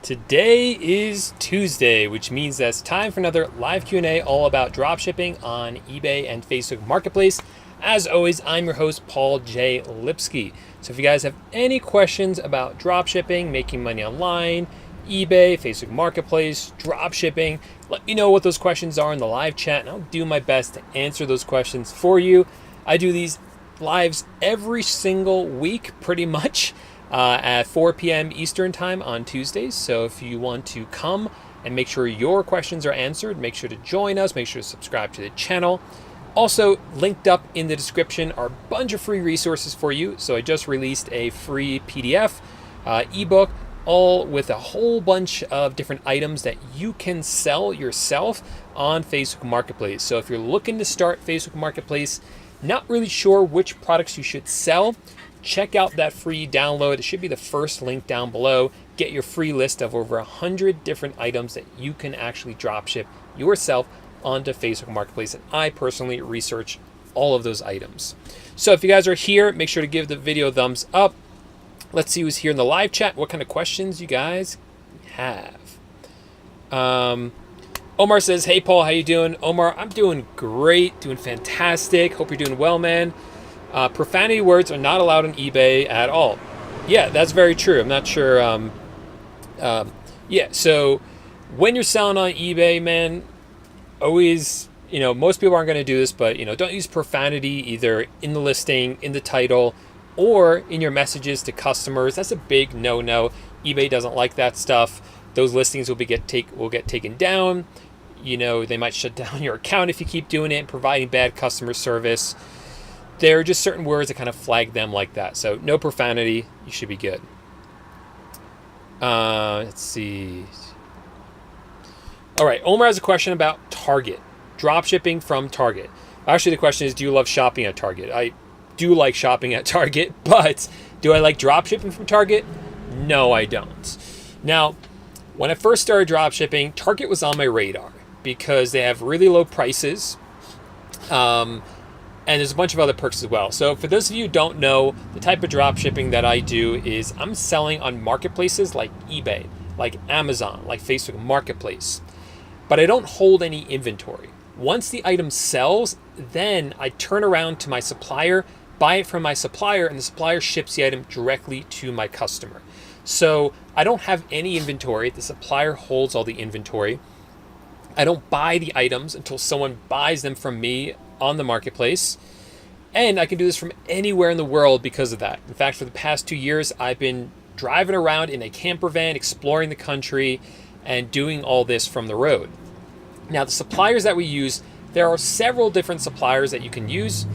Today is Tuesday, which means that it's time for another live Q&A all about dropshipping on eBay and Facebook Marketplace. As always, I'm your host, Paul J Lipsky. So if you guys have any questions about dropshipping, making money online, eBay, Facebook Marketplace, dropshipping, let me know what those questions are in the live chat, and I'll do my best to answer those questions for you. I do these lives every single week, pretty much. At 4 p.m. Eastern time on Tuesdays. So if you want to come and make sure your questions are answered, make sure to join us, make sure to subscribe to the channel. Also, linked up in the description are a bunch of free resources for you. So I just released a free PDF, ebook, all with a whole bunch of different items that you can sell yourself on Facebook Marketplace. So if you're looking to start Facebook Marketplace, not really sure which products you should sell, check out that free download. It should be the first link down below. Get your free list of over 100 different items that you can actually dropship yourself onto Facebook Marketplace. And I personally research all of those items. So if you guys are here, make sure to give the video a thumbs up. Let's see who's here in the live chat. What kind of questions you guys have? Omar says, hey Paul, how you doing? Omar, I'm doing great, doing fantastic. Hope you're doing well, man. Profanity words are not allowed on eBay at all. Yeah, that's very true. I'm not sure. So when you're selling on eBay, man, always, most people aren't going to do this, but, don't use profanity either in the listing, in the title, or in your messages to customers. That's a big no-no. eBay doesn't like that stuff. Those listings will get taken down. They might shut down your account if you keep doing it and providing bad customer service. There are just certain words that kind of flag them like that. So no profanity, you should be good. Let's see. All right, Omar has a question about Target. Dropshipping from Target. Actually, the question is, do you love shopping at Target? I do like shopping at Target, but do I like dropshipping from Target? No, I don't. Now, when I first started dropshipping, Target was on my radar because they have really low prices. And there's a bunch of other perks as well. So for those of you who don't know, the type of drop shipping that I do is I'm selling on marketplaces like eBay, like Amazon, like Facebook Marketplace. But I don't hold any inventory. Once the item sells, then I turn around to my supplier, buy it from my supplier, and the supplier ships the item directly to my customer. So I don't have any inventory. The supplier holds all the inventory. I don't buy the items until someone buys them from me on the marketplace, and I can do this from anywhere in the world because of that. In fact, for the past 2 years, I've been driving around in a camper van, exploring the country, and doing all this from the road. Now, the suppliers that we use, there are several different suppliers that you can use.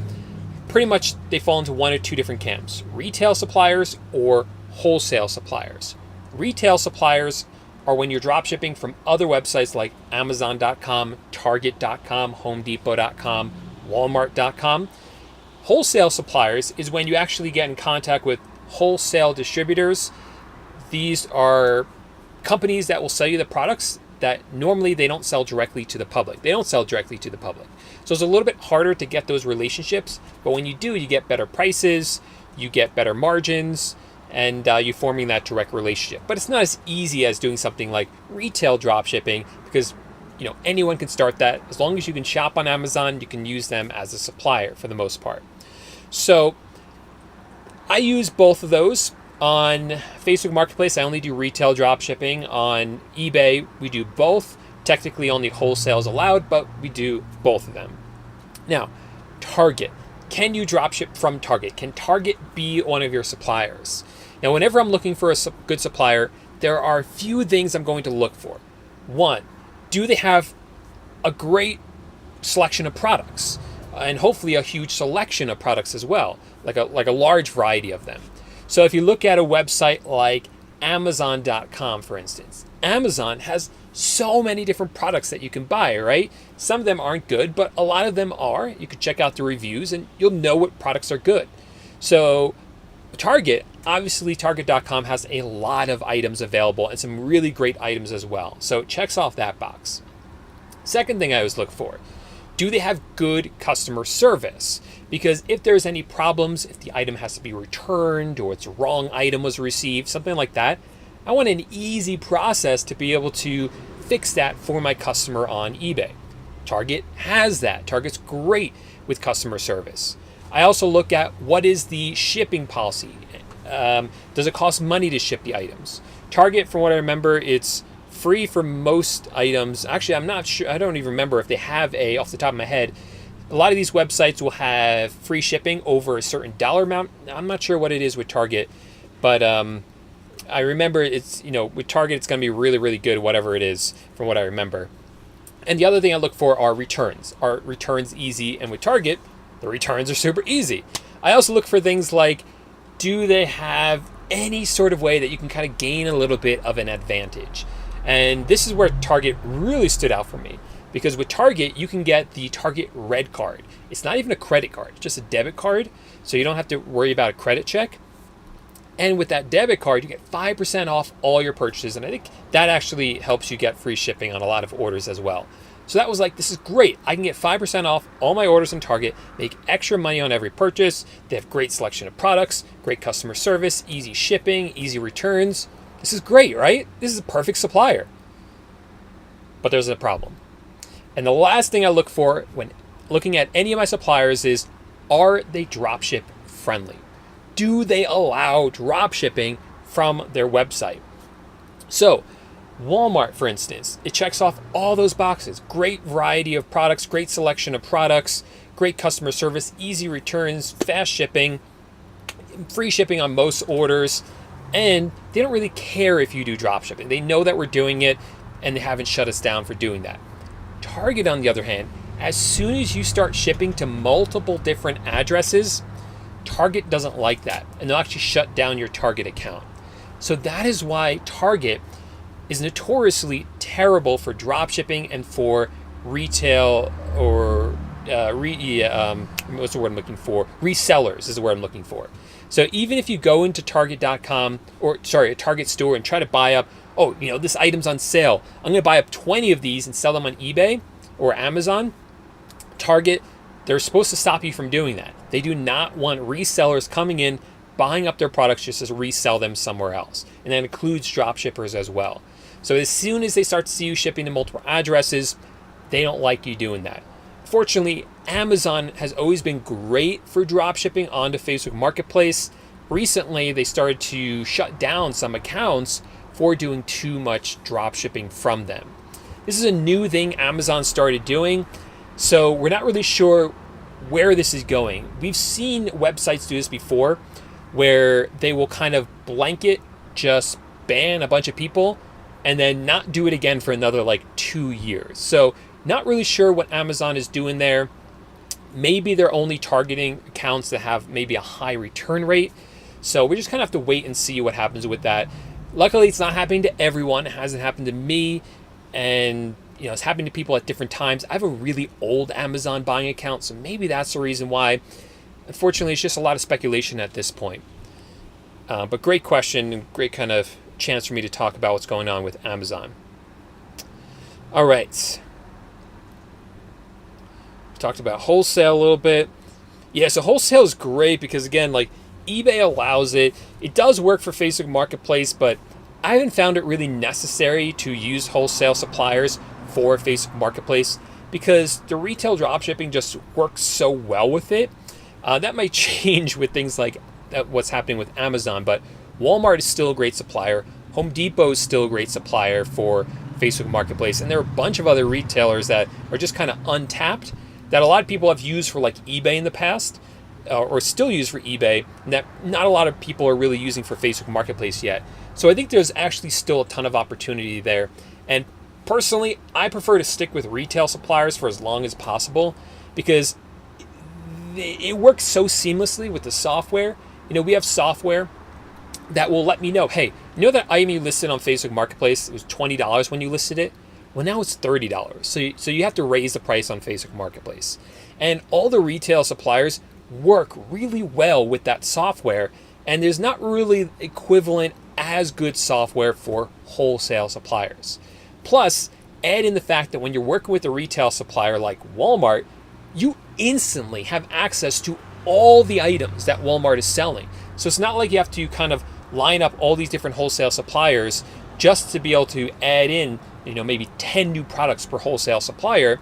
Pretty much, they fall into one or two different camps: retail suppliers or wholesale suppliers. Retail suppliers are when you're dropshipping from other websites like Amazon.com, Target.com, HomeDepot.com, Walmart.com. Wholesale suppliers is when you actually get in contact with wholesale distributors. These are companies that will sell you the products that normally they don't sell directly to the public. So it's a little bit harder to get those relationships, but when you do, you get better prices, you get better margins, and you're forming that direct relationship. But it's not as easy as doing something like retail dropshipping because anyone can start that. As long as you can shop on Amazon, you can use them as a supplier for the most part. So I use both of those. On Facebook Marketplace, I only do retail dropshipping. On eBay, we do both. Technically, only wholesale is allowed, but we do both of them. Now, Target. Can you dropship from Target? Can Target be one of your suppliers? Now, whenever I'm looking for a good supplier, there are a few things I'm going to look for. One, do they have a great selection of products? And hopefully a huge selection of products as well, like a large variety of them. So if you look at a website like Amazon.com, for instance, Amazon has so many different products that you can buy, right? Some of them aren't good, but a lot of them are. You can check out the reviews and you'll know what products are good. So Target, obviously Target.com has a lot of items available and some really great items as well. So it checks off that box. Second thing I always look for, do they have good customer service? Because if there's any problems, if the item has to be returned or it's a wrong item was received, something like that, I want an easy process to be able to fix that for my customer on eBay. Target has that. Target's great with customer service. I also look at what is the shipping policy. Does it cost money to ship the items? Target, from what I remember, it's free for most items. Actually, I'm not sure. I don't even remember if they have off the top of my head. A lot of these websites will have free shipping over a certain dollar amount. I'm not sure what it is with Target, but I remember it's, with Target, it's going to be really, really good, whatever it is, from what I remember. And the other thing I look for are returns. Are returns easy? And with Target, the returns are super easy. I also look for things like, do they have any sort of way that you can kind of gain a little bit of an advantage? And this is where Target really stood out for me, because with Target, you can get the Target Red Card. It's not even a credit card, it's just a debit card, so you don't have to worry about a credit check. And with that debit card, you get 5% off all your purchases, and I think that actually helps you get free shipping on a lot of orders as well. So that was like, this is great. I can get 5% off all my orders in Target, make extra money on every purchase. They have great selection of products, great customer service, easy shipping, easy returns. This is great, right? This is a perfect supplier. But there's a problem. And the last thing I look for when looking at any of my suppliers is, are they dropship friendly? Do they allow drop shipping from their website? So Walmart, for instance, it checks off all those boxes. Great variety of products, great selection of products, great customer service, easy returns, fast shipping, free shipping on most orders, and they don't really care if you do drop shipping. They know that we're doing it, and they haven't shut us down for doing that. Target, on the other hand, as soon as you start shipping to multiple different addresses, Target doesn't like that, and they'll actually shut down your Target account. So that is why Target is notoriously terrible for drop shipping and for retail, or what's the word I'm looking for? Resellers is the word I'm looking for. So even if you go into Target.com, a Target store, and try to buy up, this item's on sale, I'm going to buy up 20 of these and sell them on eBay or Amazon, Target, they're supposed to stop you from doing that. They do not want resellers coming in, buying up their products just to resell them somewhere else. And that includes drop shippers as well. So as soon as they start to see you shipping to multiple addresses, they don't like you doing that. Fortunately, Amazon has always been great for drop shipping onto Facebook Marketplace. Recently, they started to shut down some accounts for doing too much drop shipping from them. This is a new thing Amazon started doing, so we're not really sure where this is going. We've seen websites do this before, where they will kind of blanket just ban a bunch of people and then not do it again for another 2 years. So not really sure what Amazon is doing there. Maybe they're only targeting accounts that have maybe a high return rate. So we just kind of have to wait and see what happens with that. Luckily, it's not happening to everyone. It hasn't happened to me. And it's happening to people at different times. I have a really old Amazon buying account, so maybe that's the reason why. Unfortunately, it's just a lot of speculation at this point. But great question, and great kind of chance for me to talk about what's going on with Amazon. All right. We talked about wholesale a little bit. Yeah, so wholesale is great because, again, eBay allows it. It does work for Facebook Marketplace, but I haven't found it really necessary to use wholesale suppliers for Facebook Marketplace because the retail dropshipping just works so well with it. That might change with things like what's happening with Amazon, but Walmart is still a great supplier. Home Depot is still a great supplier for Facebook Marketplace, and there are a bunch of other retailers that are just kind of untapped that a lot of people have used for eBay in the past, or still use for eBay, and that not a lot of people are really using for Facebook Marketplace yet. So I think there's actually still a ton of opportunity there. And personally, I prefer to stick with retail suppliers for as long as possible because it works so seamlessly with the software. We have software that will let me know, hey, that item you listed on Facebook Marketplace, it was $20 when you listed it? Well, now it's $30. So you have to raise the price on Facebook Marketplace. And all the retail suppliers work really well with that software, and there's not really equivalent as good software for wholesale suppliers. Plus, add in the fact that when you're working with a retail supplier like Walmart, you instantly have access to all the items that Walmart is selling. So it's not like you have to kind of line up all these different wholesale suppliers just to be able to add in, maybe 10 new products per wholesale supplier,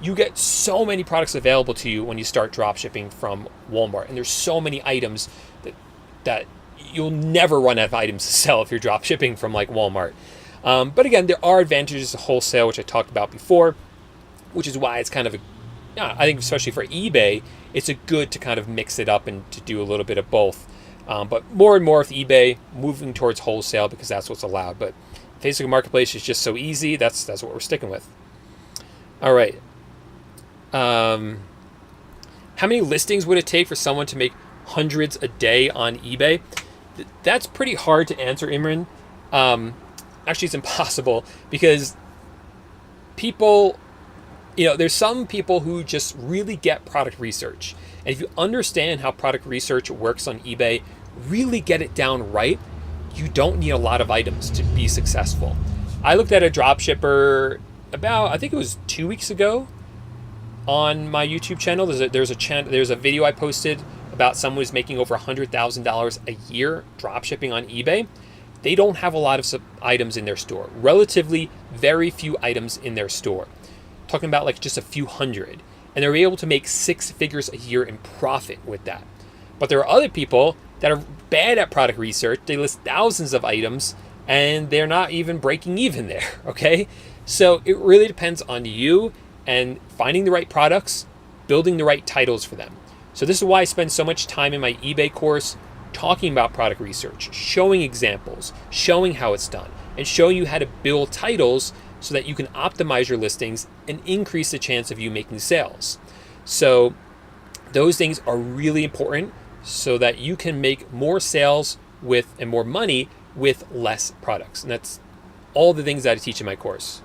you get so many products available to you when you start drop shipping from Walmart. And there's so many items that you'll never run out of items to sell if you're drop shipping from like Walmart. But again, there are advantages to wholesale, which I talked about before, which is why it's kind of I think especially for eBay, it's a good to kind of mix it up and to do a little bit of both. But more and more with eBay moving towards wholesale because that's what's allowed. But Facebook Marketplace is just so easy. That's what we're sticking with. All right. How many listings would it take for someone to make hundreds a day on eBay? That's pretty hard to answer, Imran. Actually, it's impossible because people, there's some people who just really get product research. And if you understand how product research works on eBay, really get it down right, you don't need a lot of items to be successful. I looked at a dropshipper about, I think it was 2 weeks ago on my YouTube channel. There's a video I posted about someone who's making over $100,000 a year dropshipping on eBay. They don't have a lot of items in their store. Relatively very few items in their store. Talking about like just a few hundred. And they're able to make 6 figures a year in profit with that. But there are other people that are bad at product research. They list thousands of items and they're not even breaking even there, okay? So it really depends on you and finding the right products, building the right titles for them. So this is why I spend so much time in my eBay course talking about product research, showing examples, showing how it's done, and showing you how to build titles so that you can optimize your listings and increase the chance of you making sales. So those things are really important so that you can make more sales and more money with less products. And that's all the things that I teach in my course.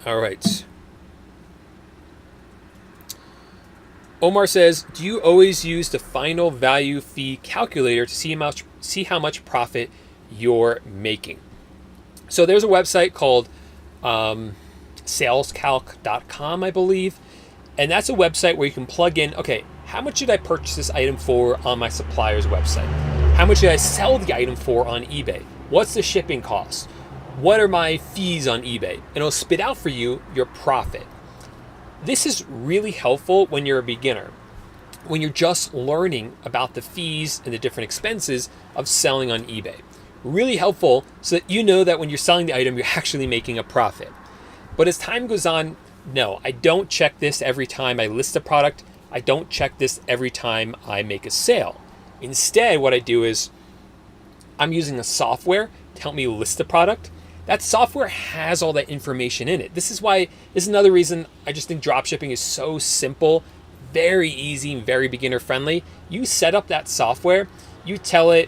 All right. Omar says, do you always use the final value fee calculator to see how much profit you're making? So there's a website called salescalc.com, I believe. And that's a website where you can plug in, okay, how much did I purchase this item for on my supplier's website? How much did I sell the item for on eBay? What's the shipping cost? What are my fees on eBay? And it'll spit out for you your profit. This is really helpful when you're a beginner, when you're just learning about the fees and the different expenses of selling on eBay. Really helpful so that you know that when you're selling the item, you're actually making a profit. But as time goes on, no, I don't check this every time I list a product. I don't check this every time I make a sale. Instead, what I do is I'm using a software to help me list the product. That software has all that information in it. This is another reason I just think dropshipping is so simple, very easy, very beginner friendly. You set up that software, you tell it,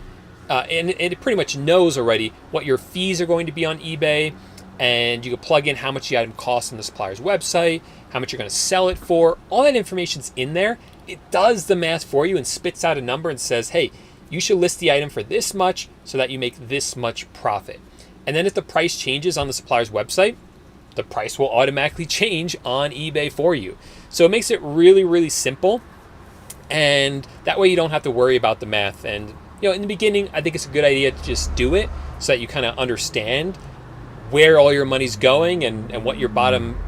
and it pretty much knows already what your fees are going to be on eBay, and you can plug in how much the item costs on the supplier's website, how much you're going to sell it for. All that information's in there. It does the math for you and spits out a number and says, hey, you should list the item for this much so that you make this much profit. And then if the price changes on the supplier's website, the price will automatically change on eBay for you. So it makes it really, really simple. And that way you don't have to worry about the math. And in the beginning, I think it's a good idea to just do it so that you kind of understand where all your money's going and what your bottom,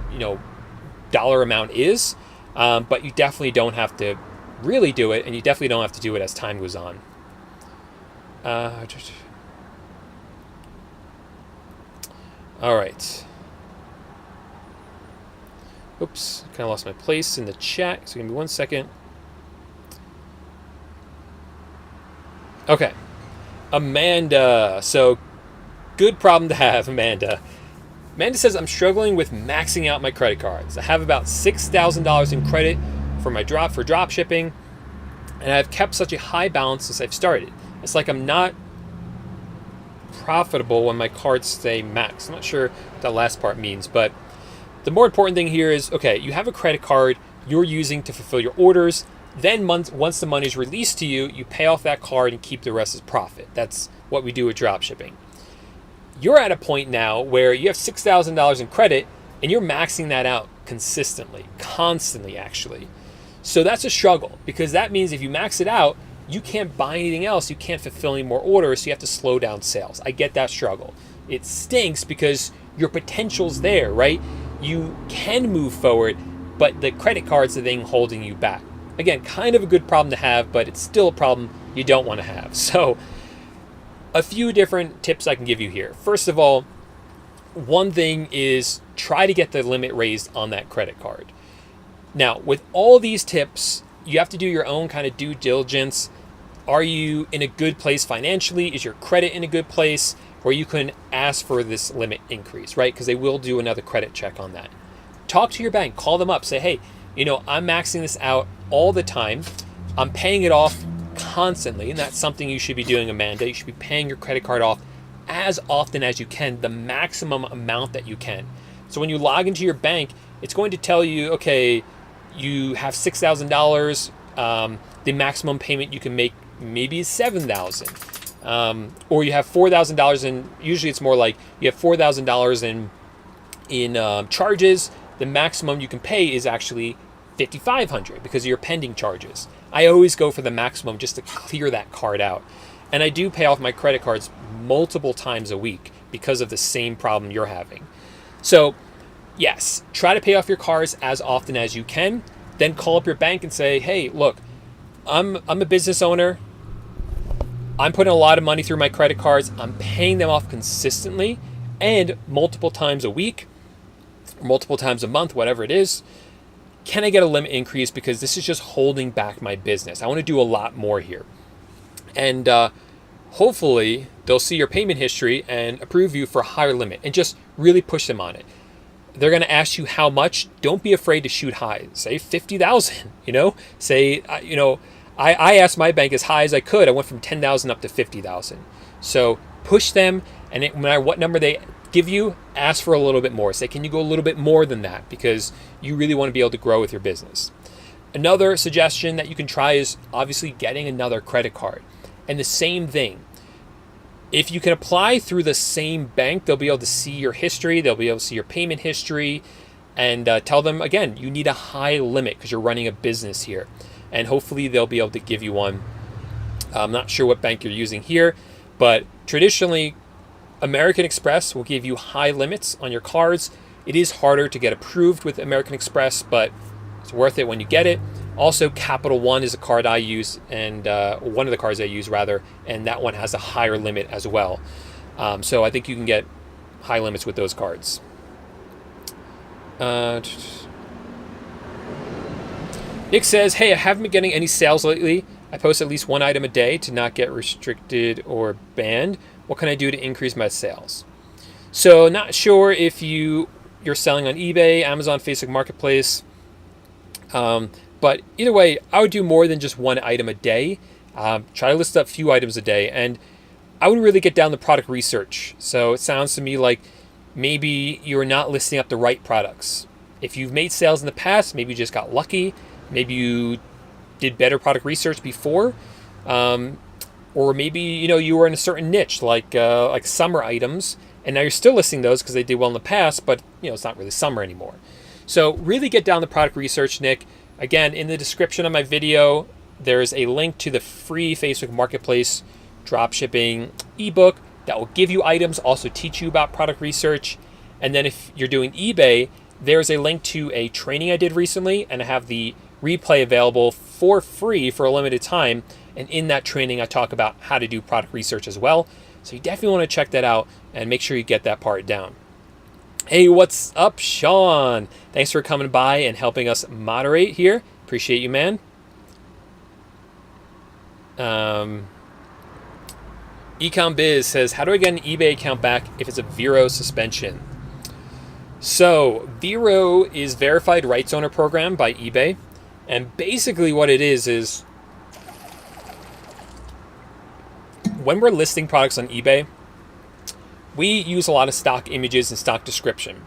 dollar amount is. But you definitely don't have to really do it, and you definitely don't have to do it as time goes on. All right. Oops, kind of lost my place in the chat, so give me 1 second. Okay. Amanda. So, good problem to have, Amanda. Amanda says, I'm struggling with maxing out my credit cards. I have about $6,000 in credit for drop shipping, and I've kept such a high balance since I've started. It's like I'm not profitable when my cards stay maxed. I'm not sure what that last part means, but the more important thing here is, okay, you have a credit card you're using to fulfill your orders. Then once the money is released to you, you pay off that card and keep the rest as profit. That's what we do with drop shipping. You're at a point now where you have $6,000 in credit and you're maxing that out consistently, constantly actually. So that's a struggle, because that means if you max it out, you can't buy anything else. You can't fulfill any more orders, so you have to slow down sales. I get that struggle. It stinks because your potential's there, right? You can move forward, but the credit card's the thing holding you back. Again, kind of a good problem to have, but it's still a problem you don't want to have. So a few different tips I can give you here. First of all, one thing is try to get the limit raised on that credit card. Now, with all these tips, you have to do your own kind of due diligence. Are you in a good place financially? Is your credit in a good place where you can ask for this limit increase, right? Because they will do another credit check on that. Talk to your bank, call them up, say, hey, I'm maxing this out all the time. I'm paying it off constantly, and that's something you should be doing, Amanda. You should be paying your credit card off as often as you can, the maximum amount that you can. So when you log into your bank, it's going to tell you, okay, you have $6,000. The maximum payment you can make maybe is $7,000, or you have $4,000, and usually it's more like you have $4,000 in charges. The maximum you can pay is actually $5,500 because of your pending charges. I always go for the maximum just to clear that card out. And I do pay off my credit cards multiple times a week because of the same problem you're having. So yes, try to pay off your cards as often as you can. Then call up your bank and say, hey, look, I'm a business owner. I'm putting a lot of money through my credit cards. I'm paying them off consistently and multiple times a week, multiple times a month, whatever it is. Can I get a limit increase, because this is just holding back my business? I want to do a lot more here. And hopefully they'll see your payment history and approve you for a higher limit, and just really push them on it. They're going to ask you how much. Don't be afraid to shoot high. Say 50,000, say, I asked my bank as high as I could. I went from 10,000 up to 50,000. So push them, and no matter what number they give you, ask for a little bit more. Say, can you go a little bit more than that? Because you really want to be able to grow with your business. Another suggestion that you can try is obviously getting another credit card. And the same thing. If you can apply through the same bank, they'll be able to see your history. They'll be able to see your payment history, and tell them, again, you need a high limit because you're running a business here. And hopefully they'll be able to give you one. I'm not sure what bank you're using here, but traditionally, American Express will give you high limits on your cards. It is harder to get approved with American Express, but it's worth it when you get it. Also, Capital One is a card I use, and one of the cards I use, rather, and that one has a higher limit as well. So I think you can get high limits with those cards. Nick says, hey, I haven't been getting any sales lately. I post at least one item a day to not get restricted or banned. What can I do to increase my sales? So not sure if you're selling on eBay, Amazon, Facebook Marketplace. But either way, I would do more than just one item a day. Try to list up a few items a day. And I would really get down the product research. So it sounds to me like maybe you're not listing up the right products. If you've made sales in the past, maybe you just got lucky. Maybe you did better product research before. Or maybe, you were in a certain niche, like summer items, and now you're still listing those because they did well in the past, but it's not really summer anymore. So really get down the product research, Nick. Again, in the description of my video, there's a link to the free Facebook Marketplace dropshipping ebook that will give you items, also teach you about product research. And then if you're doing eBay, there's a link to a training I did recently, and I have the replay available for free for a limited time. And in that training, I talk about how to do product research as well. So you definitely want to check that out and make sure you get that part down. Hey, what's up, Sean? Thanks for coming by and helping us moderate here. Appreciate you, man. EcomBiz says, how do I get an eBay account back if it's a VERO suspension? So VERO is Verified Rights Owner Program by eBay. And basically what it is when we're listing products on eBay, we use a lot of stock images and stock description.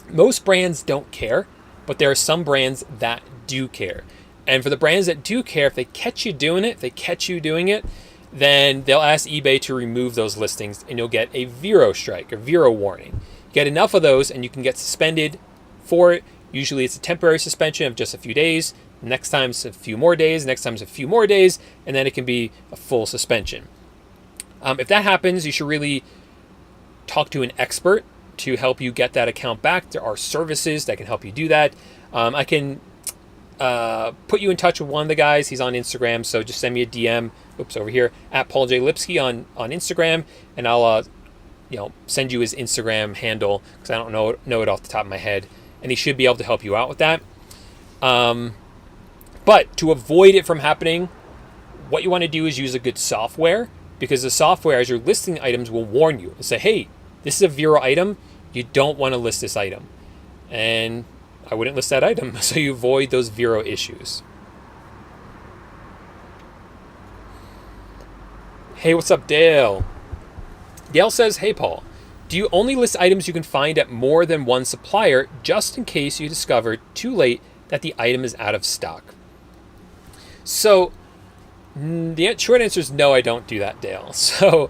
Most brands don't care, but there are some brands that do care. And for the brands that do care, if they catch you doing it, then they'll ask eBay to remove those listings, and you'll get a VERO strike, a VERO warning. Get enough of those and you can get suspended for it. Usually it's a temporary suspension of just a few days. Next time's a few more days, next time's a few more days, and then it can be a full suspension. If that happens, you should really talk to an expert to help you get that account back. There are services that can help you do that. I can put you in touch with one of the guys. He's on Instagram, so just send me a DM. Oops, over here at Paul J Lipsky on Instagram, and I'll send you his Instagram handle because I don't know it off the top of my head, and he should be able to help you out with that. But to avoid it from happening, what you want to do is use a good software, because the software, as you're listing items, will warn you and say, hey, this is a VERO item. You don't want to list this item. And I wouldn't list that item, so you avoid those VERO issues. Hey, what's up, Dale? Dale says, hey, Paul, do you only list items you can find at more than one supplier just in case you discover too late that the item is out of stock? So the short answer is no, I don't do that, Dale. So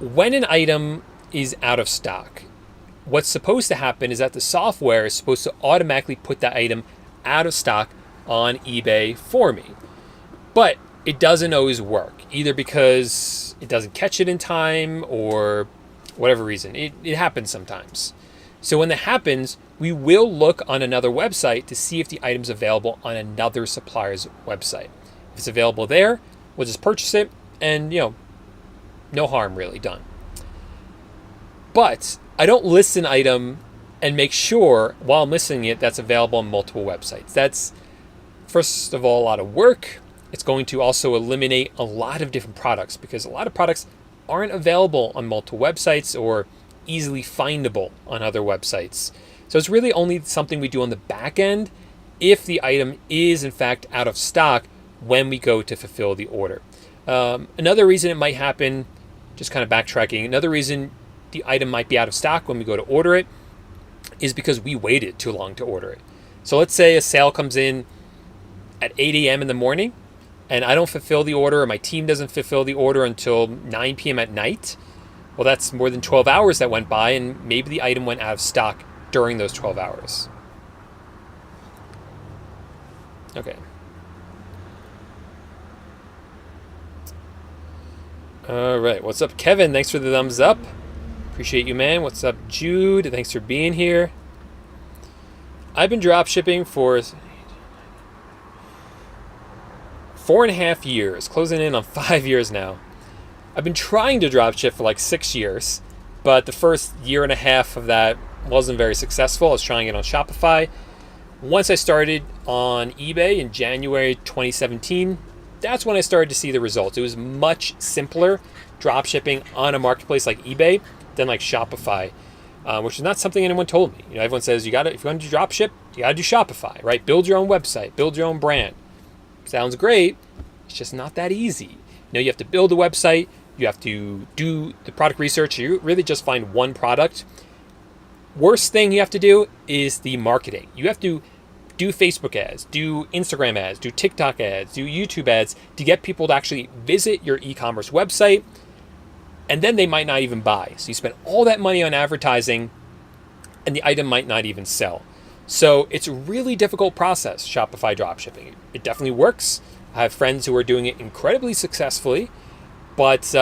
when an item is out of stock, what's supposed to happen is that the software is supposed to automatically put that item out of stock on eBay for me. But it doesn't always work, either because it doesn't catch it in time or whatever reason. It happens sometimes. So when that happens, we will look on another website to see if the item's available on another supplier's website. If it's available there, we'll just purchase it, and no harm really done. But I don't list an item and make sure while I'm listing it that's available on multiple websites. That's, first of all, a lot of work. It's going to also eliminate a lot of different products, because a lot of products aren't available on multiple websites or easily findable on other websites. So it's really only something we do on the back end if the item is in fact out of stock when we go to fulfill the order. Another reason it might happen, just kind of backtracking, another reason the item might be out of stock when we go to order it is because we waited too long to order it. So let's say a sale comes in at 8 a.m. in the morning and I don't fulfill the order, or my team doesn't fulfill the order until 9 p.m. at night. Well, that's more than 12 hours that went by, and maybe the item went out of stock during those 12 hours. Okay. All right. What's up, Kevin? Thanks for the thumbs up. Appreciate you, man. What's up, Jude? Thanks for being here. I've been drop shipping for 4.5 years, closing in on 5 years now. I've been trying to dropship for like 6 years, but the first year and a half of that wasn't very successful. I was trying it on Shopify. Once I started on eBay in January 2017, that's when I started to see the results. It was much simpler dropshipping on a marketplace like eBay than like Shopify, which is not something anyone told me. Everyone says if you want to do dropship, you got to do Shopify, right? Build your own website, build your own brand. Sounds great. It's just not that easy. You have to build a website. You have to do the product research. You really just find one product. Worst thing you have to do is the marketing. You have to do Facebook ads, do Instagram ads, do TikTok ads, do YouTube ads to get people to actually visit your e-commerce website, and then they might not even buy. So you spend all that money on advertising, and the item might not even sell. So it's a really difficult process, Shopify dropshipping. It definitely works. I have friends who are doing it incredibly successfully, but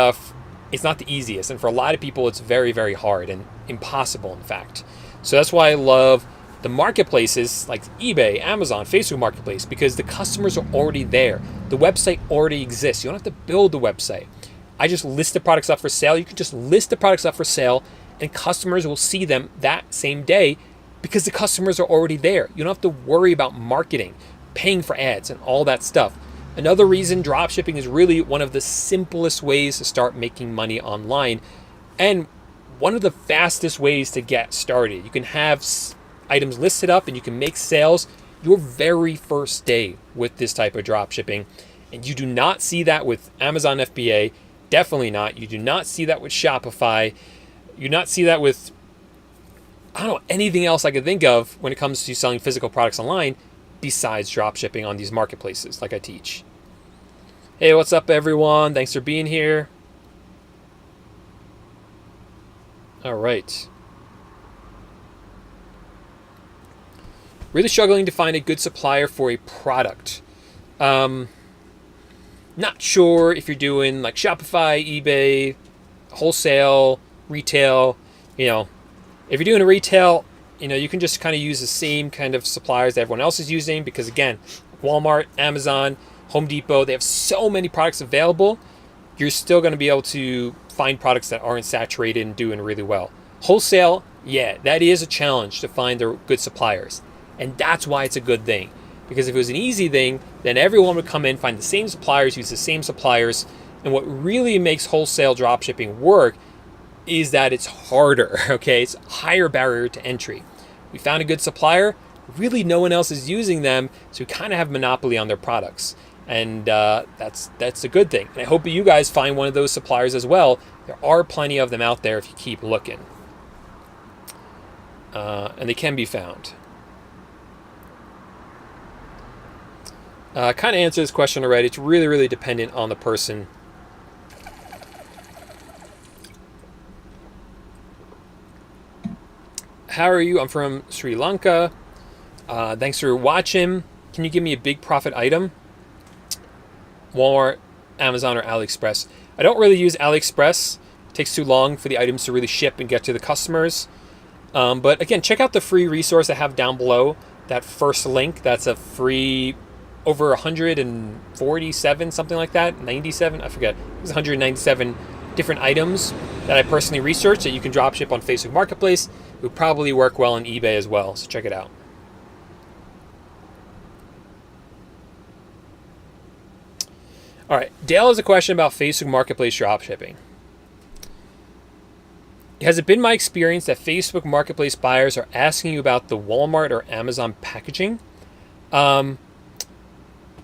it's not the easiest. And for a lot of people, it's very, very hard and impossible, in fact. So that's why I love the marketplaces like eBay, Amazon, Facebook Marketplace, because the customers are already there. The website already exists. You don't have to build the website. I just list the products up for sale. You can just list the products up for sale, and customers will see them that same day because the customers are already there. You don't have to worry about marketing, paying for ads, and all that stuff. Another reason dropshipping is really one of the simplest ways to start making money online, and one of the fastest ways to get started. You can have items listed up and you can make sales your very first day with this type of dropshipping. And you do not see that with Amazon FBA. Definitely not. You do not see that with Shopify. You do not see that with, anything else I could think of when it comes to selling physical products online besides dropshipping on these marketplaces like I teach. Hey, what's up, everyone? Thanks for being here. All right. Really struggling to find a good supplier for a product. Not sure if you're doing like Shopify, eBay, wholesale, retail. You know, if you're doing a retail, you know, you can just kind of use the same kind of suppliers that everyone else is using, because again, Walmart, Amazon, Home Depot, they have so many products available. You're still going to be able to find products that aren't saturated and doing really well. Wholesale, yeah, that is a challenge to find the good suppliers. And that's why it's a good thing. Because if it was an easy thing, then everyone would come in, find the same suppliers, use the same suppliers. And what really makes wholesale dropshipping work is that it's harder, okay? It's a higher barrier to entry. We found a good supplier, really no one else is using them, so we kind of have monopoly on their products. And that's a good thing. And I hope you guys find one of those suppliers as well. There are plenty of them out there if you keep looking. And they can be found. Kind of answered this question already. It's really, really dependent on the person. How are you? I'm from Sri Lanka. Thanks for watching. Can you give me a big profit item? Walmart, Amazon, or AliExpress? I don't really use AliExpress. It takes too long for the items to really ship and get to the customers. But again, check out the free resource I have down below. That first link, that's a free over 147, something like that, 97, I forget. It was 197 different items that I personally researched that you can drop ship on Facebook Marketplace. It would probably work well on eBay as well, so check it out. All right, Dale has a question about Facebook Marketplace dropshipping. Has it been my experience that Facebook Marketplace buyers are asking you about the Walmart or Amazon packaging?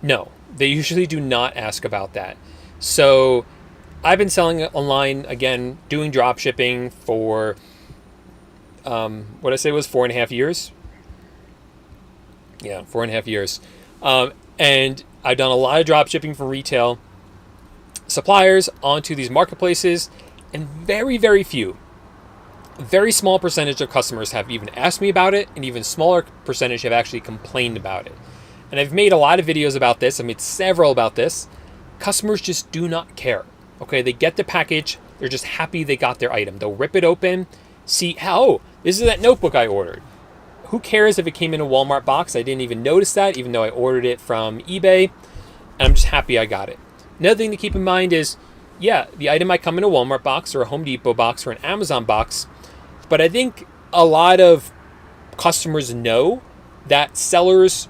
No, they usually do not ask about that. So I've been selling online, again, doing drop shipping for, what I say was 4.5 years. Yeah, 4.5 years. And I've done a lot of drop shipping for retail suppliers onto these marketplaces, and very, very few, a very small percentage of customers have even asked me about it, and even smaller percentage have actually complained about it. And I've made a lot of videos about this. I made several about this. Customers just do not care. Okay, they get the package. They're just happy they got their item. They'll rip it open, see, oh, this is that notebook I ordered. Who cares if it came in a Walmart box? I didn't even notice that, even though I ordered it from eBay. And I'm just happy I got it. Another thing to keep in mind is, yeah, the item might come in a Walmart box or a Home Depot box or an Amazon box. But I think a lot of customers know that sellers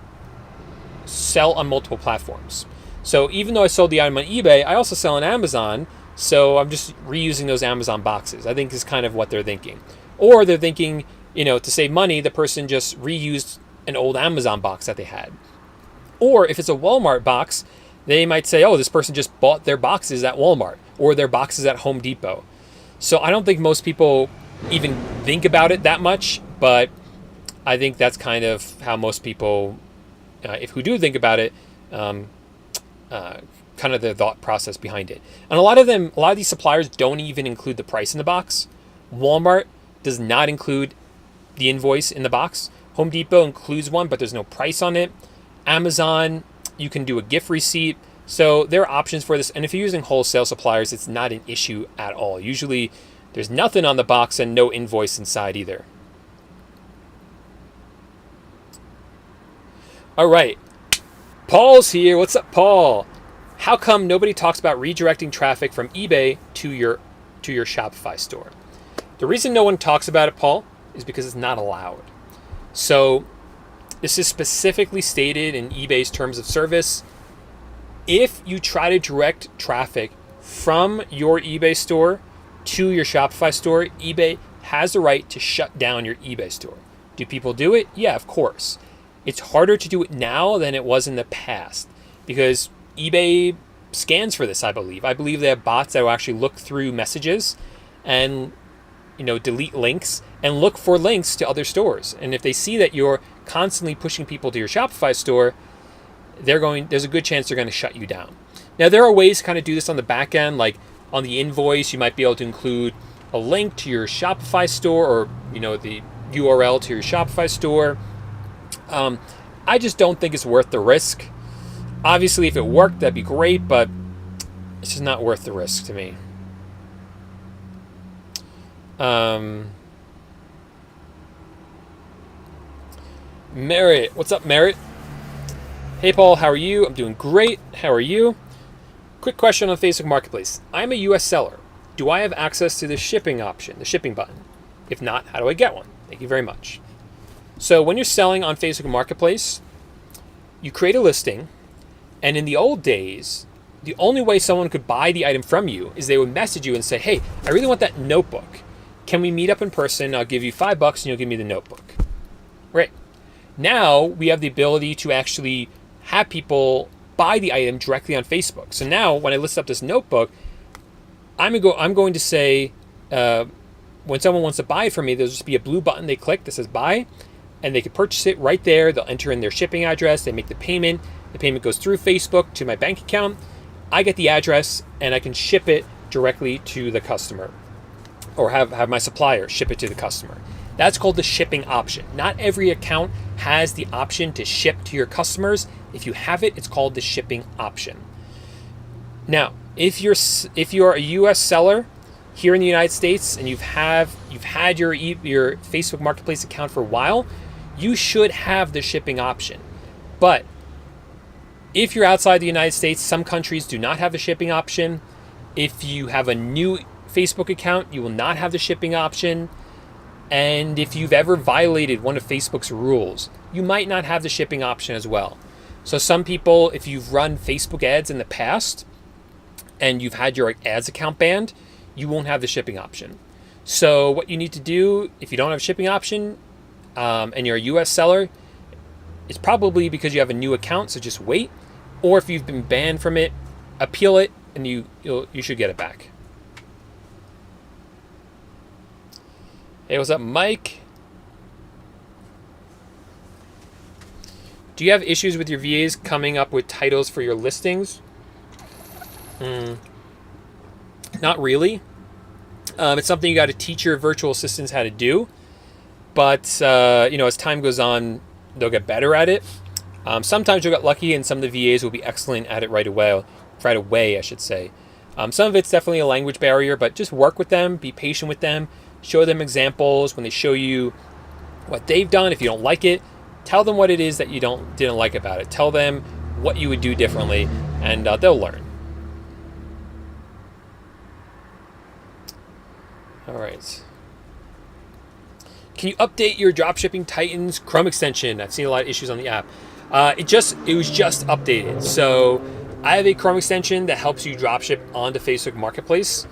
sell on multiple platforms. So even though I sold the item on eBay, I also sell on Amazon. So I'm just reusing those Amazon boxes. I think is kind of what they're thinking. Or they're thinking, you know, to save money, the person just reused an old Amazon box that they had. Or if it's a Walmart box, they might say, oh, this person just bought their boxes at Walmart or their boxes at Home Depot. So I don't think most people even think about it that much, but I think that's kind of how most people, if who do think about it, kind of the thought process behind it. And a lot of these suppliers don't even include the price in the box. Walmart does not include the invoice in the box. Home Depot includes one, but there's no price on it. Amazon, you can do a gift receipt. So there are options for this. And if you're using wholesale suppliers, it's not an issue at all. Usually there's nothing on the box and no invoice inside either. All right. Paul's here. What's up, Paul? How come nobody talks about redirecting traffic from eBay to your Shopify store? The reason no one talks about it, Paul, is because it's not allowed. So this is specifically stated in eBay's terms of service. If you try to direct traffic from your eBay store to your Shopify store, eBay has the right to shut down your eBay store. Do people do it? Yeah, of course. It's harder to do it now than it was in the past because eBay scans for this, I believe. I believe they have bots that will actually look through messages and, you know, delete links and look for links to other stores. And if they see that you're constantly pushing people to your Shopify store, there's a good chance they're going to shut you down. Now, there are ways to kind of do this on the back end, like on the invoice, you might be able to include a link to your Shopify store or, you know, the URL to your Shopify store. I just don't think it's worth the risk. Obviously, if it worked, that'd be great, but it's just not worth the risk to me. Merritt, what's up, Merritt? Hey, Paul, how are you? I'm doing great. How are you? Quick question on Facebook Marketplace. I'm a US seller. Do I have access to the shipping option, the shipping button? If not, how do I get one? Thank you very much. So when you're selling on Facebook Marketplace, you create a listing, and in the old days, the only way someone could buy the item from you is they would message you and say, hey, I really want that notebook. Can we meet up in person? I'll give you $5 and you'll give me the notebook. Right. Now we have the ability to actually have people buy the item directly on Facebook. So now when I list up this notebook, I'm going to say, when someone wants to buy it from me, there'll just be a blue button they click that says buy, and they can purchase it right there. They'll enter in their shipping address. They make the payment. The payment goes through Facebook to my bank account. I get the address, and I can ship it directly to the customer, or have my supplier ship it to the customer. That's called the shipping option. Not every account has the option to ship to your customers. If you have it, it's called the shipping option. Now, if you're a US seller here in the United States and you've had your Facebook Marketplace account for a while, you should have the shipping option. But if you're outside the United States, some countries do not have a shipping option. If you have a new Facebook account, you will not have the shipping option. And if you've ever violated one of Facebook's rules, you might not have the shipping option as well. So some people, if you've run Facebook ads in the past and you've had your ads account banned, you won't have the shipping option. So what you need to do, if you don't have a shipping option and you're a US seller, it's probably because you have a new account, so just wait. Or if you've been banned from it, appeal it, and you should get it back. Hey, what's up, Mike? Do you have issues with your VAs coming up with titles for your listings? Not really. It's something you got to teach your virtual assistants how to do. But, as time goes on, they'll get better at it. Sometimes you'll get lucky, and some of the VAs will be excellent at it right away, I should say. Some of it's definitely a language barrier, but just work with them, be patient with them, show them examples. When they show you what they've done, if you don't like it, tell them what it is that you didn't like about it. Tell them what you would do differently, and they'll learn. All right. Can you update your Dropshipping Titans Chrome extension? I've seen a lot of issues on the app. It was just updated. So I have a Chrome extension that helps you dropship onto Facebook Marketplace.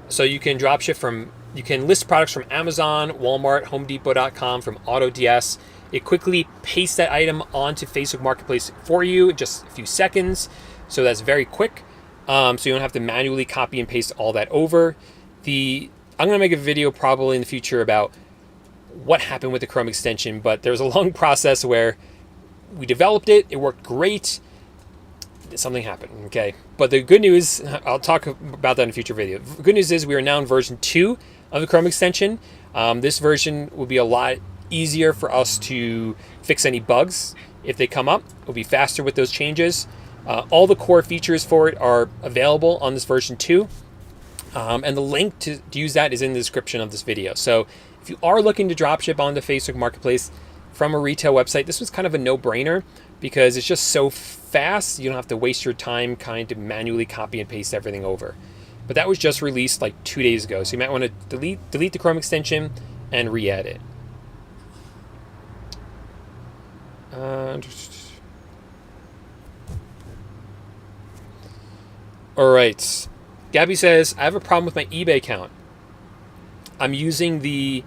So you can you can list products from Amazon, Walmart, HomeDepot.com, from AutoDS. It quickly pastes that item onto Facebook Marketplace for you in just a few seconds. So that's very quick. So you don't have to manually copy and paste all that over. I'm going to make a video probably in the future about what happened with the Chrome extension, but there was a long process where we developed it. It worked great. Something happened, okay? But the good news, I'll talk about that in a future video. The good news is we are now in version 2 of the Chrome extension. This version will be a lot easier for us to fix any bugs if they come up. It'll be faster with those changes. All the core features for it are available on this version 2. And the link to use that is in the description of this video. So if you are looking to dropship onto Facebook Marketplace from a retail website, this was kind of a no-brainer because it's just so fast. You don't have to waste your time kind of manually copy and paste everything over. But that was just released like 2 days ago. So you might want to delete the Chrome extension and re-add it. All right. Gabby says, I have a problem with my eBay account. I'm using the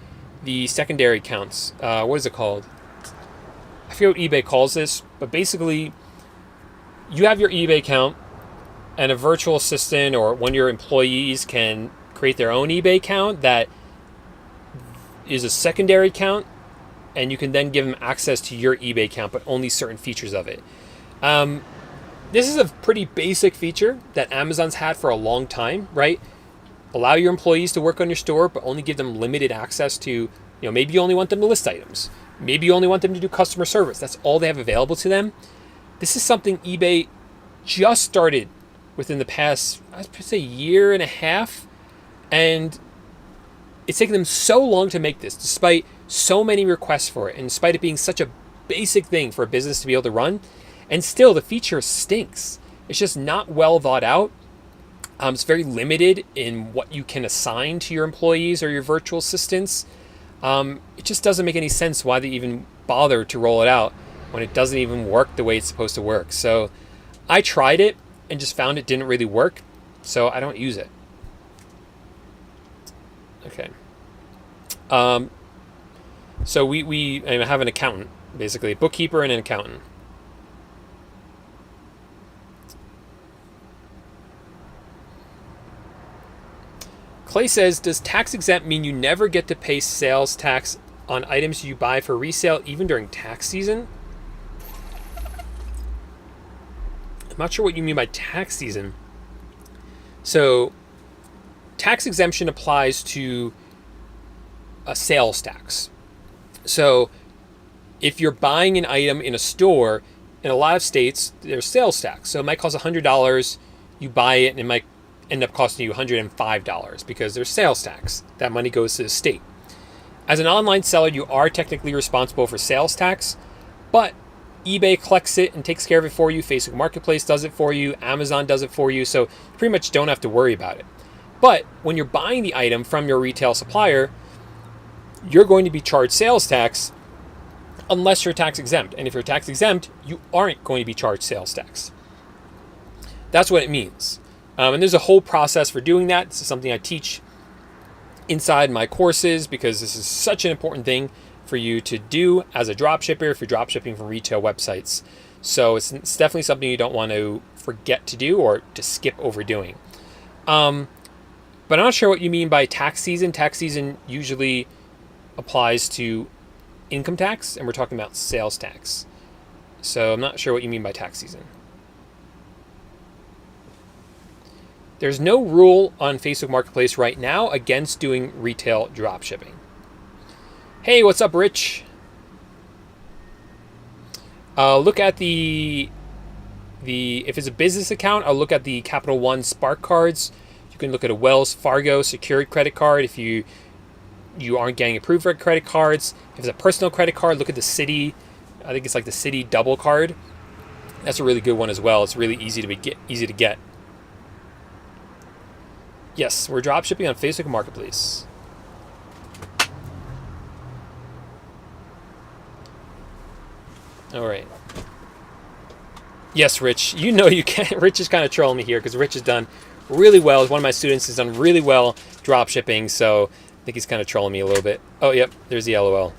secondary accounts. What is it called? I forget what eBay calls this, but basically you have your eBay account and a virtual assistant or one of your employees can create their own eBay account that is a secondary account, and you can then give them access to your eBay account, but only certain features of it. This is a pretty basic feature that Amazon's had for a long time, right? Allow your employees to work on your store, but only give them limited access to, maybe you only want them to list items. Maybe you only want them to do customer service. That's all they have available to them. This is something eBay just started within the past, I'd say, year and a half. And it's taken them so long to make this, despite so many requests for it, and despite it being such a basic thing for a business to be able to run. And still, the feature stinks. It's just not well thought out. It's very limited in what you can assign to your employees or your virtual assistants. It just doesn't make any sense why they even bother to roll it out when it doesn't even work the way it's supposed to work. So I tried it and just found it didn't really work, so I don't use it. Okay. So we have an accountant, basically a bookkeeper and an accountant. Clay says, does tax exempt mean you never get to pay sales tax on items you buy for resale even during tax season? I'm not sure what you mean by tax season. So tax exemption applies to a sales tax. So if you're buying an item in a store, in a lot of states, there's sales tax. So it might cost $100, you buy it, and it might end up costing you $105 because there's sales tax. That money goes to the state. As an online seller, you are technically responsible for sales tax, but eBay collects it and takes care of it for you. Facebook Marketplace does it for you. Amazon does it for you. So you pretty much don't have to worry about it. But when you're buying the item from your retail supplier, you're going to be charged sales tax unless you're tax exempt. And if you're tax exempt, you aren't going to be charged sales tax. That's what it means. And there's a whole process for doing that. This is something I teach inside my courses because this is such an important thing for you to do as a dropshipper if you're dropshipping from retail websites. So it's definitely something you don't want to forget to do or to skip over doing. But I'm not sure what you mean by tax season. Tax season usually applies to income tax, and we're talking about sales tax. So I'm not sure what you mean by tax season. There's no rule on Facebook Marketplace right now against doing retail dropshipping. Hey, what's up, Rich? Look at if it's a business account, I'll look at the Capital One Spark cards. You can look at a Wells Fargo secured credit card if you aren't getting approved for credit cards. If it's a personal credit card, look at the Citi. I think it's like the Citi Double card. That's a really good one as well. It's really easy to get. Yes, we're dropshipping on Facebook Marketplace. All right. Yes, Rich. You know you can. Rich is kind of trolling me here because Rich has done really well. One of my students has done really well dropshipping, so I think he's kind of trolling me a little bit. Oh, yep. There's the LOL.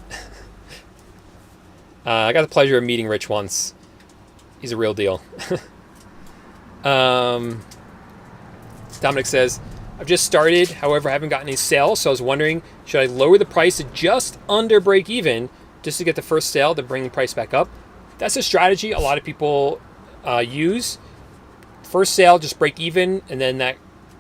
I got the pleasure of meeting Rich once. He's a real deal. Dominic says, I've just started, however, I haven't gotten any sales, so I was wondering, should I lower the price to just under break even just to get the first sale to bring the price back up? That's a strategy a lot of people use. First sale, just break even, and then that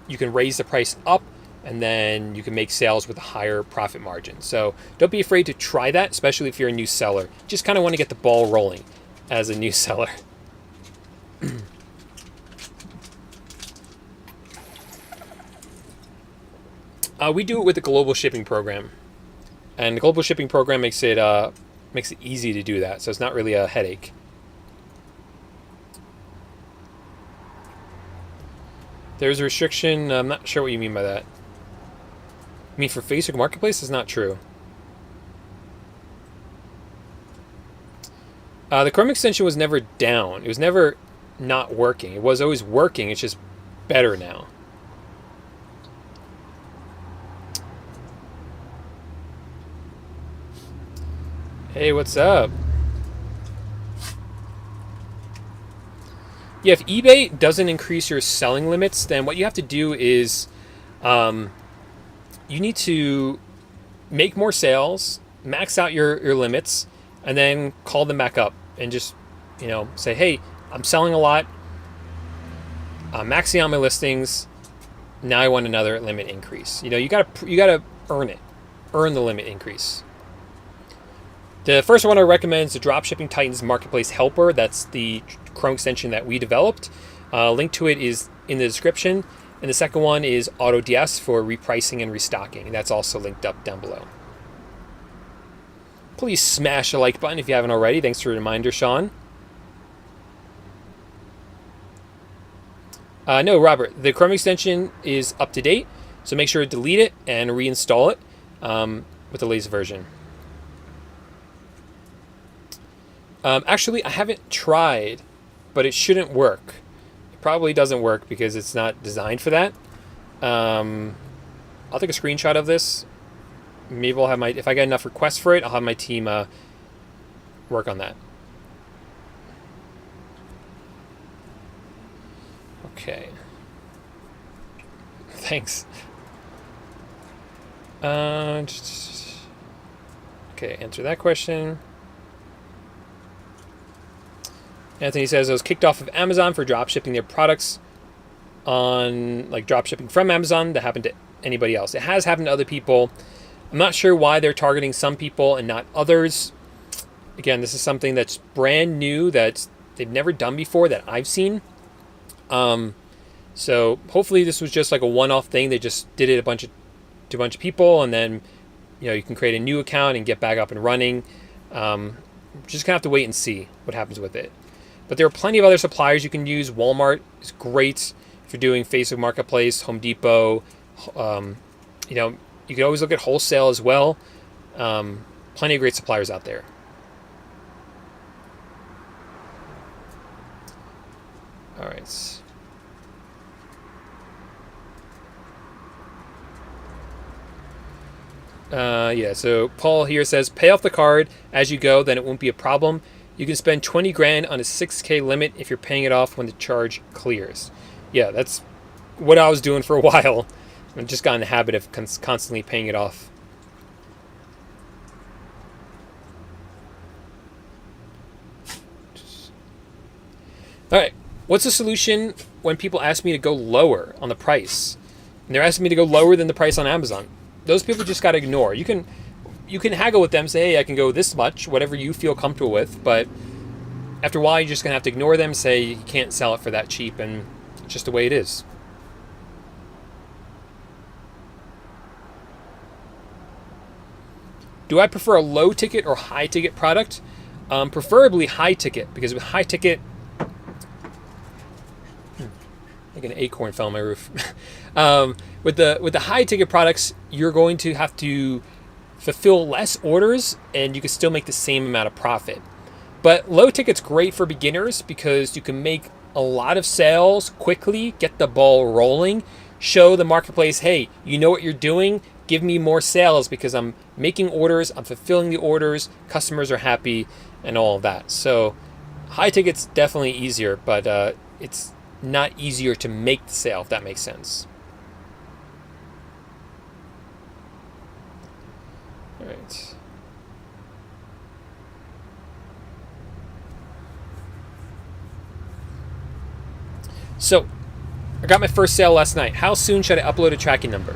you can raise the price up, and then you can make sales with a higher profit margin. So don't be afraid to try that, especially if you're a new seller. Just kind of want to get the ball rolling as a new seller. We do it with the global shipping program, and the global shipping program makes it easy to do that. So it's not really a headache. There's a restriction. I'm not sure what you mean by that. I mean, for Facebook Marketplace, it's not true. The Chrome extension was never down. It was never not working. It was always working. It's just better now. Hey, what's up? Yeah, if eBay doesn't increase your selling limits, then what you have to do is you need to make more sales, max out your limits, and then call them back up and just, say, hey, I'm selling a lot. I'm maxing out my listings. Now I want another limit increase. You gotta earn it. Earn the limit increase. The first one I recommend is the Dropshipping Titans Marketplace Helper. That's the Chrome extension that we developed. Link to it is in the description. And the second one is AutoDS for repricing and restocking. That's also linked up down below. Please smash the like button if you haven't already. Thanks for the reminder, Sean. No, Robert, the Chrome extension is up to date, so make sure to delete it and reinstall it with the latest version. Actually, I haven't tried, but it shouldn't work. It probably doesn't work because it's not designed for that. I'll take a screenshot of this. Maybe I'll have if I get enough requests for it, I'll have my team work on that. Okay. Thanks. Okay, answer that question. Anthony says I was kicked off of Amazon for drop shipping their products on drop shipping from Amazon. That happened to anybody else. It has happened to other people. I'm not sure why they're targeting some people and not others. Again, this is something that's brand new that they've never done before that I've seen. So hopefully this was just like a one-off thing. They just did it to a bunch of people, and then you can create a new account and get back up and running. Just gonna have to wait and see what happens with it. But there are plenty of other suppliers you can use. Walmart is great if you're doing Facebook Marketplace, Home Depot. You can always look at wholesale as well. Plenty of great suppliers out there. All right. So Paul here says, pay off the card as you go, then it won't be a problem. You can spend 20 grand on a 6K limit if you're paying it off when the charge clears. Yeah, that's what I was doing for a while. I've just got in the habit of constantly paying it off. All right, what's the solution when people ask me to go lower on the price? And they're asking me to go lower than the price on Amazon. Those people just got to ignore. You can haggle with them, say, hey, I can go this much, whatever you feel comfortable with. But after a while, you're just going to have to ignore them, say you can't sell it for that cheap, and it's just the way it is. Do I prefer a low ticket or high ticket product? Preferably high ticket, because with high ticket, like an acorn fell on my roof. With the high ticket products, you're going to have to fulfill less orders, and you can still make the same amount of profit. But low ticket's great for beginners because you can make a lot of sales quickly, get the ball rolling, show the marketplace, hey, you know what you're doing. Give me more sales because I'm making orders, I'm fulfilling the orders, customers are happy, and all of that. So high ticket's definitely easier, but it's not easier to make the sale, if that makes sense. All right. So I got my first sale last night. How soon should I upload a tracking number?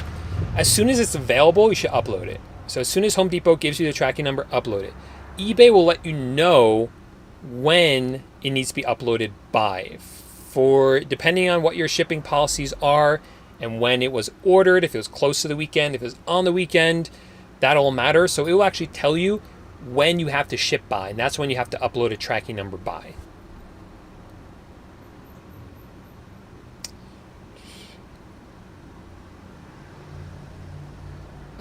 As soon as it's available, you should upload it. So as soon as Home Depot gives you the tracking number, upload it. eBay will let you know when it needs to be uploaded by, depending on what your shipping policies are and when it was ordered. If it was close to the weekend, if it was on the weekend, that'll matter. So it will actually tell you when you have to ship by, and that's when you have to upload a tracking number by.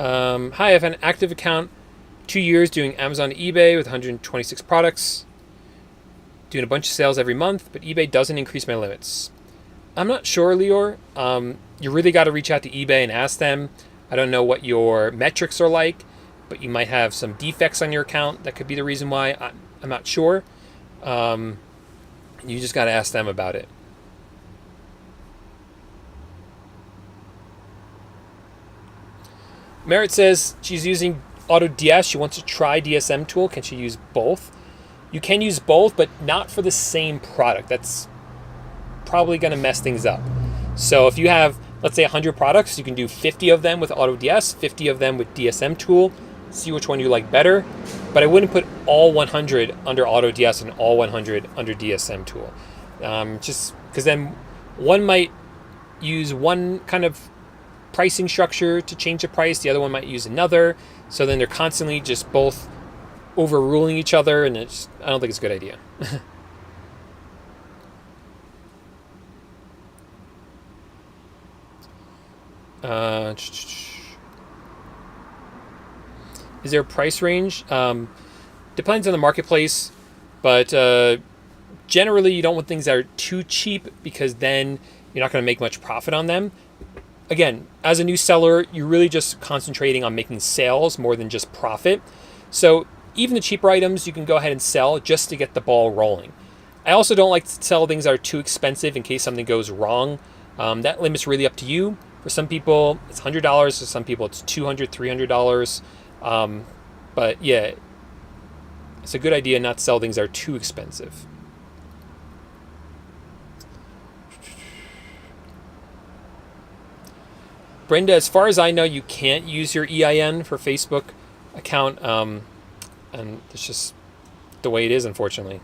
Hi, I've had an active account 2 years doing Amazon and eBay with 126 products, doing a bunch of sales every month, but eBay doesn't increase my limits. I'm not sure, Lior. You really got to reach out to eBay and ask them. I don't know what your metrics are like, but you might have some defects on your account. That could be the reason why. I'm not sure. You just got to ask them about it. Merritt says she's using AutoDS. She wants to try DSM tool. Can she use both? You can use both, but not for the same product. That's probably going to mess things up. So if you have, let's say, 100 products, you can do 50 of them with AutoDS, 50 of them with DSM tool. see which one you like better. But I wouldn't put all 100 under AutoDS and all 100 under DSM tool. Just because then one might use one kind of pricing structure to change the price, the other one might use another. So then they're constantly just both overruling each other, and I don't think it's a good idea. Is there a price range? Depends on the marketplace, but generally you don't want things that are too cheap, because then you're not going to make much profit on them. Again, as a new seller, you're really just concentrating on making sales more than just profit. So even the cheaper items you can go ahead and sell just to get the ball rolling. I also don't like to sell things that are too expensive in case something goes wrong. That limit's really up to you. For some people, it's $100. For some people, it's $200, $300. But yeah, it's a good idea not to sell things that are too expensive. Brenda, as far as I know, you can't use your EIN for Facebook account, and it's just the way it is, unfortunately.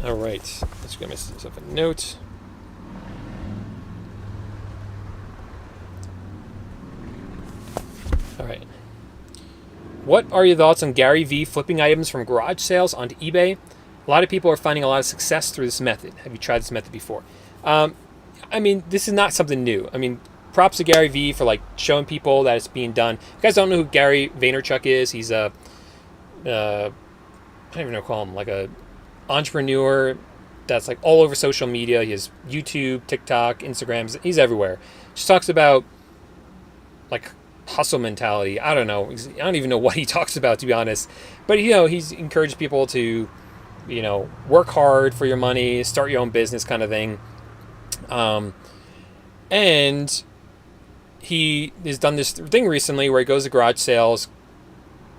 All right, let's give myself a note. All right. What are your thoughts on Gary V flipping items from garage sales onto eBay? A lot of people are finding a lot of success through this method. Have you tried this method before? I mean, this is not something new. I mean, props to Gary V for like showing people that it's being done. If you guys don't know who Gary Vaynerchuk is, he's a, I don't even know what to call him, like a entrepreneur that's like all over social media. He has YouTube, TikTok, Instagram. He's everywhere. Just talks about like hustle mentality. I don't know. I don't even know what he talks about, to be honest. But he's encouraged people to, work hard for your money, start your own business kind of thing. And he has done this thing recently where he goes to garage sales,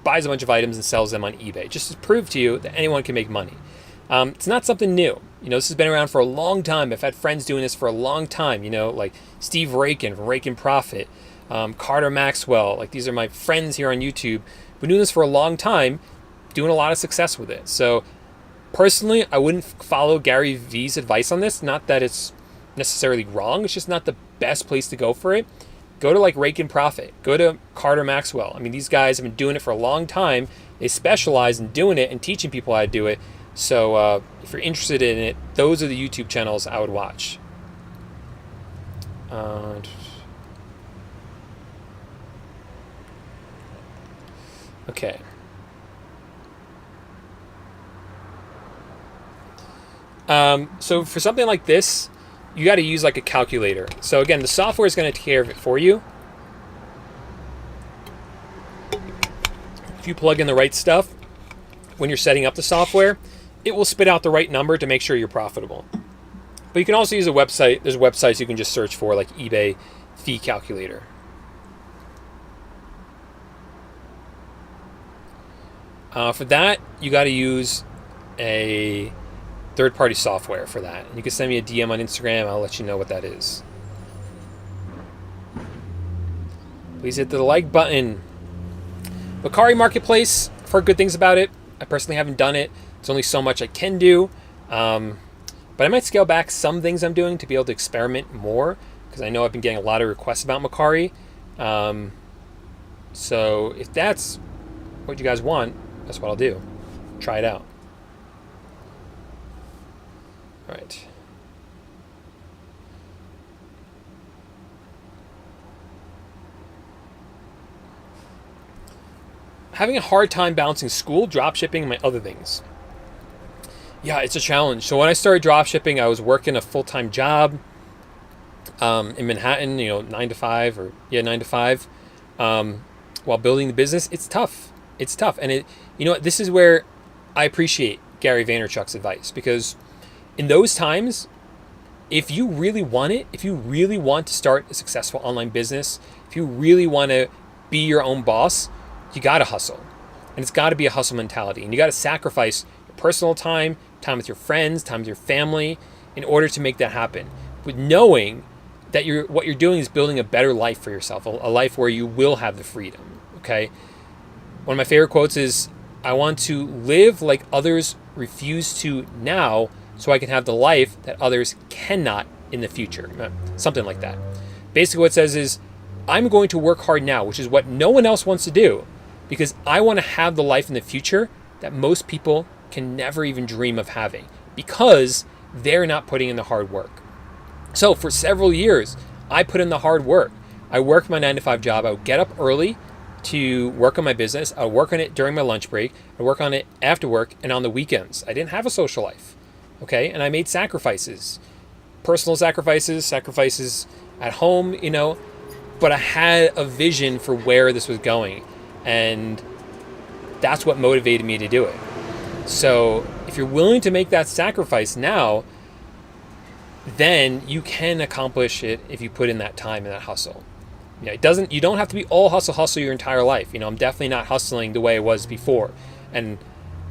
buys a bunch of items and sells them on eBay, just to prove to you that anyone can make money. It's not something new. This has been around for a long time. I've had friends doing this for a long time, like Steve Rakin from Rakin Profit, Carter Maxwell. Like, these are my friends here on YouTube. Been doing this for a long time, doing a lot of success with it. So personally, I wouldn't follow Gary V's advice on this. Not that it's necessarily wrong. It's just not the best place to go for it. Go to like Rakin Profit. Go to Carter Maxwell. I mean, these guys have been doing it for a long time. They specialize in doing it and teaching people how to do it. So if you're interested in it, those are the YouTube channels I would watch. Okay. So for something like this, you got to use like a calculator. So again, the software is going to take care of it for you. If you plug in the right stuff when you're setting up the software, it will spit out the right number to make sure you're profitable. But you can also use a website. There's websites you can just search for, like eBay fee calculator. For that, you got to use a third-party software for that. You can send me a DM on Instagram. I'll let you know what that is. Please hit the like button. Mercari Marketplace, I've heard good things about it. I personally haven't done it. There's only so much I can do. But I might scale back some things I'm doing to be able to experiment more, because I know I've been getting a lot of requests about Mercari. So if that's what you guys want, that's what I'll do. Try it out. All right. Having a hard time balancing school, dropshipping, and my other things. Yeah, it's a challenge. So when I started dropshipping, I was working a full-time job in Manhattan, 9 to 5, while building the business. It's tough. It's tough. And this is where I appreciate Gary Vaynerchuk's advice, because in those times, if you really want it, if you really want to start a successful online business, if you really want to be your own boss, you got to hustle. And it's got to be a hustle mentality. And you got to sacrifice your personal time with your friends, time with your family, in order to make that happen. With knowing that what you're doing is building a better life for yourself, a life where you will have the freedom. Okay. One of my favorite quotes is, I want to live like others refuse to now, so I can have the life that others cannot in the future. Something like that. Basically what it says is, I'm going to work hard now, which is what no one else wants to do, because I want to have the life in the future that most people can never even dream of having, because they're not putting in the hard work. So for several years, I put in the hard work. I worked my 9-to-5 job. I would get up early to work on my business. I would work on it during my lunch break. I would work on it after work and on the weekends. I didn't have a social life. Okay. And I made sacrifices, personal sacrifices at home, but I had a vision for where this was going. And that's what motivated me to do it. So if you're willing to make that sacrifice now, then you can accomplish it if you put in that time and that hustle. You don't have to be all hustle your entire life. I'm definitely not hustling the way I was before. And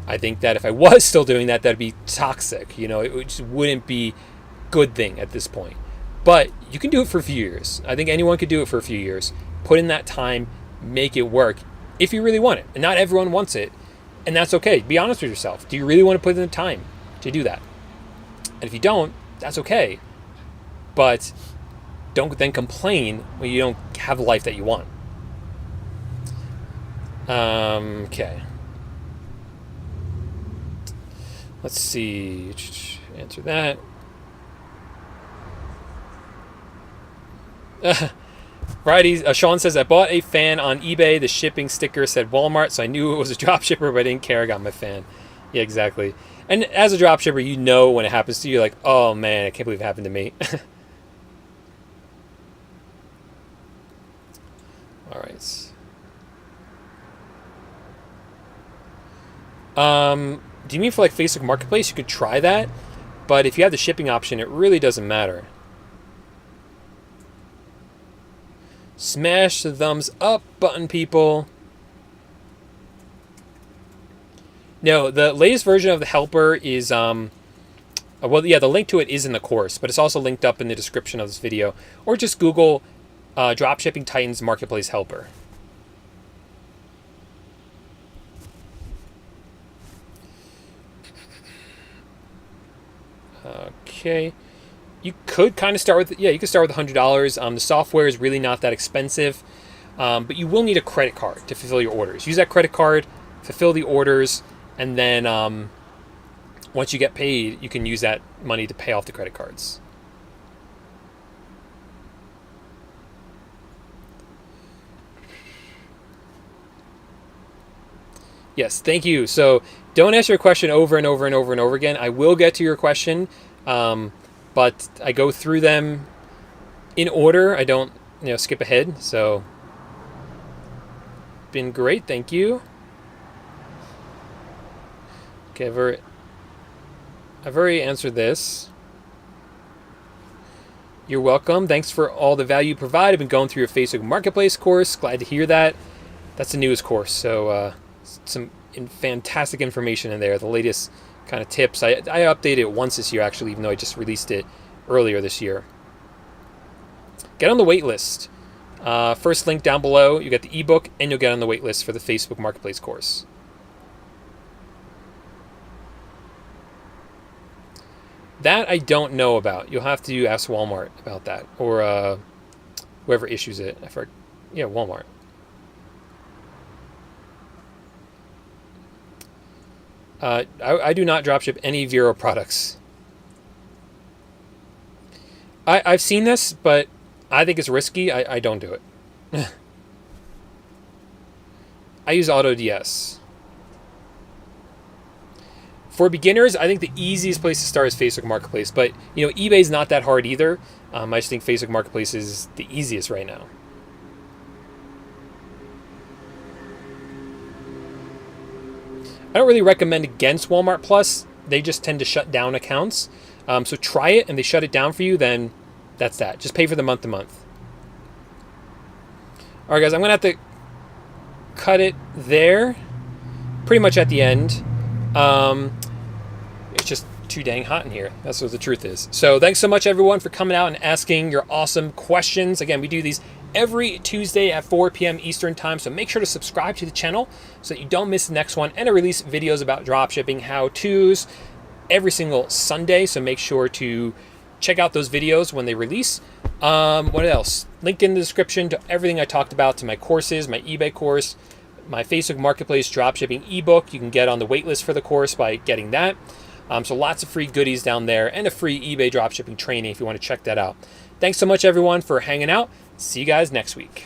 I think that if I was still doing that, that'd be toxic. It just wouldn't be a good thing at this point. But you can do it for a few years. I think anyone could do it for a few years. Put in that time, make it work if you really want it. And not everyone wants it. And that's okay. Be honest with yourself. Do you really want to put in the time to do that? And if you don't, that's okay. But don't then complain when you don't have the life that you want. Okay. Let's see. Answer that. Variety, Sean says, I bought a fan on eBay. The shipping sticker said Walmart, so I knew it was a drop shipper, but I didn't care. I got my fan. Yeah, exactly. And as a drop shipper, when it happens to you, you're like, oh man, I can't believe it happened to me. All right. Do you mean for like Facebook Marketplace? You could try that, but if you have the shipping option, it really doesn't matter. Smash the thumbs up button, people. No, the latest version of the helper is, the link to it is in the course, but it's also linked up in the description of this video, or just Google Dropshipping Titans Marketplace Helper. Okay. You could kind of start with, you could start with $100. The software is really not that expensive, but you will need a credit card to fulfill your orders. Use that credit card, fulfill the orders, and then once you get paid, you can use that money to pay off the credit cards. Yes, thank you. So don't ask your question over and over and over and over again. I will get to your question, but I go through them in order. I don't, skip ahead. So, been great. Thank you. Okay, I've already answered this. You're welcome. Thanks for all the value you provide. I've been going through your Facebook Marketplace course. Glad to hear that. That's the newest course. So, some fantastic information in there. The latest kind of tips. I updated it once this year, actually, even though I just released it earlier this year. Get on the wait list. First link down below, you get the ebook, and you'll get on the wait list for the Facebook Marketplace course. That I don't know about. You'll have to ask Walmart about that, or whoever issues it. Walmart. I do not dropship any VERO products. I've seen this, but I think it's risky. I don't do it. I use AutoDS. For beginners, I think the easiest place to start is Facebook Marketplace. But, eBay's not that hard either. I just think Facebook Marketplace is the easiest right now. I don't really recommend against Walmart Plus. They just tend to shut down accounts. So try it, and they shut it down for you, then that's that. Just pay for the month to month. All right, guys, I'm going to have to cut it there. Pretty much at the end. It's just too dang hot in here. That's what the truth is. So thanks so much, everyone, for coming out and asking your awesome questions. Again, we do these every Tuesday at 4 p.m. Eastern time. So make sure to subscribe to the channel so that you don't miss the next one. And I release videos about dropshipping how-tos every single Sunday. So make sure to check out those videos when they release. What else? Link in the description to everything I talked about, to my courses, my eBay course, my Facebook Marketplace dropshipping ebook. You can get on the waitlist for the course by getting that. So lots of free goodies down there, and a free eBay dropshipping training if you want to check that out. Thanks so much, everyone, for hanging out. See you guys next week.